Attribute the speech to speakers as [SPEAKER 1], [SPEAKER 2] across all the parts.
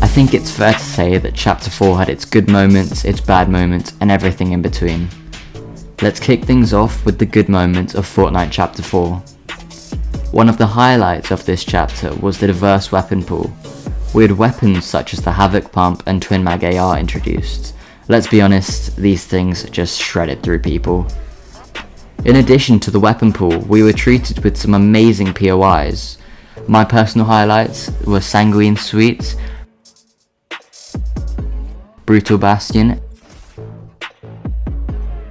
[SPEAKER 1] I think it's fair to say that Chapter 4 had its good moments, its bad moments, and everything in between. Let's kick things off with the good moments of Fortnite Chapter 4. One of the highlights of this chapter was the diverse weapon pool. We had weapons such as the Havoc Pump and Twin Mag AR introduced. Let's be honest, these things just shredded through people. In addition to the weapon pool, we were treated with some amazing POIs. My personal highlights were Sanguine Suites, Brutal Bastion,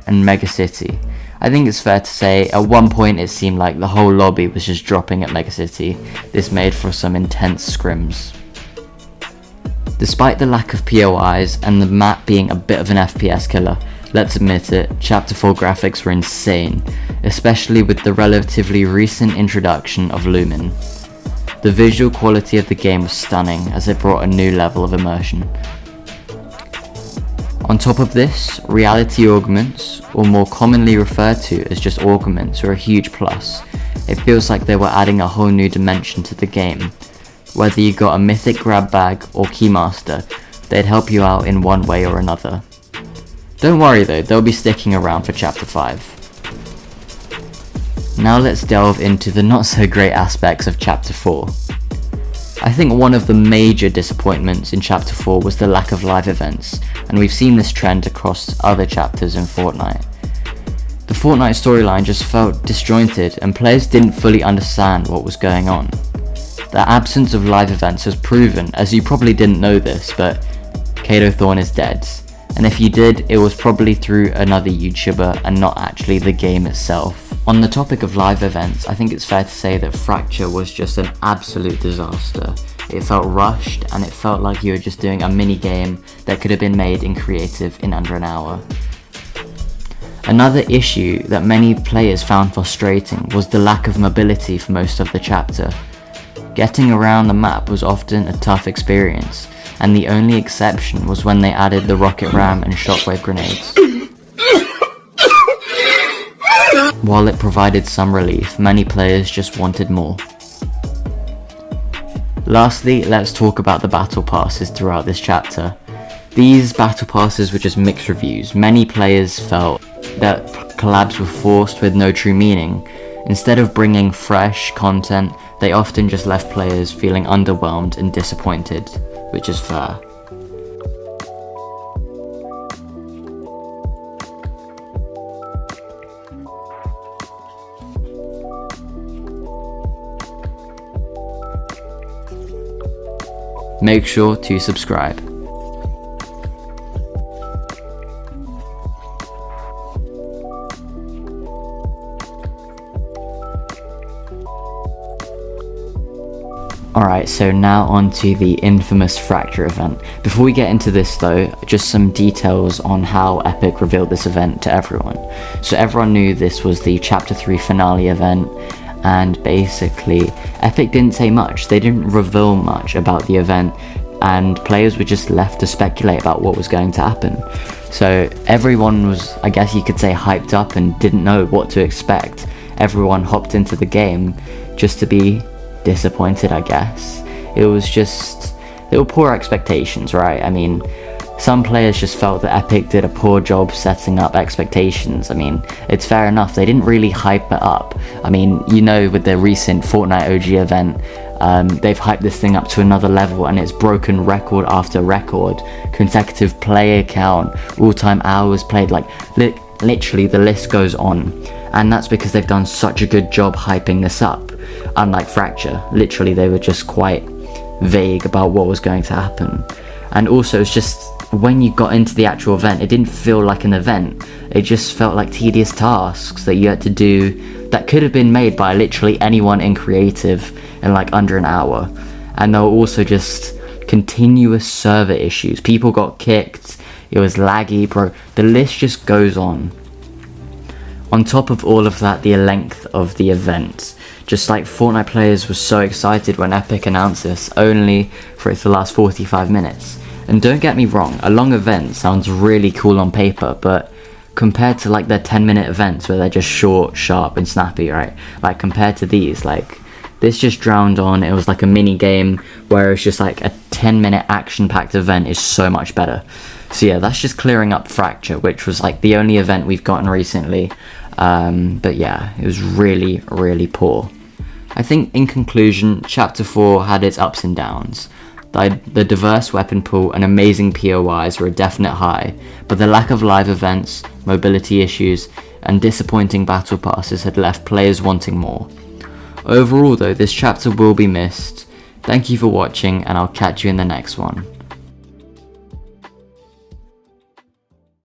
[SPEAKER 1] and Mega City. I think it's fair to say, at one point it seemed like the whole lobby was just dropping at Mega City. This made for some intense scrims. Despite the lack of POIs and the map being a bit of an FPS killer, let's admit it, Chapter 4 graphics were insane, especially with the relatively recent introduction of Lumen. The visual quality of the game was stunning as it brought a new level of immersion. On top of this, reality augments, or more commonly referred to as just augments, are a huge plus. It feels like they were adding a whole new dimension to the game. Whether you got a mythic grab bag or keymaster, they'd help you out in one way or another. Don't worry though, they'll be sticking around for Chapter 5. Now let's delve into the not so great aspects of Chapter 4. I think one of the major disappointments in Chapter 4 was the lack of live events, and we've seen this trend across other chapters in Fortnite. The Fortnite storyline just felt disjointed and players didn't fully understand what was going on. The absence of live events has proven, as you probably didn't know this, but 𝖘𝖚𝖇𝖘𝖈 is dead. And if you did, it was probably through another YouTuber and not actually the game itself. On the topic of live events, I think it's fair to say that Fracture was just an absolute disaster. It felt rushed and it felt like you were just doing a mini game that could have been made in creative in under an hour. Another issue that many players found frustrating was the lack of mobility for most of the chapter. Getting around the map was often a tough experience, and the only exception was when they added the rocket ram and shockwave grenades. While it provided some relief, many players just wanted more. Lastly, let's talk about the battle passes throughout this chapter. These battle passes were just mixed reviews. Many players felt that collabs were forced with no true meaning. Instead of bringing fresh content, they often just left players feeling underwhelmed and disappointed, which is fair. Make sure to subscribe. Alright, so now on to the infamous Fracture event. Before we get into this though, just some details on how Epic revealed this event to everyone. So everyone knew this was the Chapter 3 finale event, and basically Epic didn't say much. They didn't reveal much about the event, and players were just left to speculate about what was going to happen. So everyone was, I guess you could say, hyped up and didn't know what to expect. Everyone hopped into the game just to be disappointed, I guess. It was just, they were poor expectations, right? I mean, some players just felt that Epic did a poor job setting up expectations. I mean, it's fair enough, they didn't really hype it up. I mean, you know, with the recent Fortnite OG event, they've hyped this thing up to another level and it's broken record after record. Consecutive player count, all-time hours played, like literally the list goes on. And that's because they've done such a good job hyping this up. Unlike Fracture, literally they were just quite vague about what was going to happen. And also it's just, when you got into the actual event, it didn't feel like an event. It just felt like tedious tasks that you had to do that could have been made by literally anyone in creative in like under an hour. And there were also just continuous server issues. People got kicked, it was laggy, bro. The list just goes on. On top of all of that, the length of the event. Just like Fortnite players were so excited when Epic announced this, only for it to last 45 minutes. And don't get me wrong, a long event sounds really cool on paper, but compared to like their 10-minute events where they're just short, sharp, and snappy, right? Like compared to these, like this just drowned on. It was like a mini game, whereas just like a 10-minute action-packed event is so much better. So yeah, that's just clearing up Fracture, which was like the only event we've gotten recently. But yeah, it was really, really poor. I think in conclusion, Chapter 4 had its ups and downs. The diverse weapon pool and amazing POIs were a definite high, but the lack of live events, mobility issues, and disappointing battle passes had left players wanting more. Overall though, this chapter will be missed. Thank you for watching, and I'll catch you in the next one.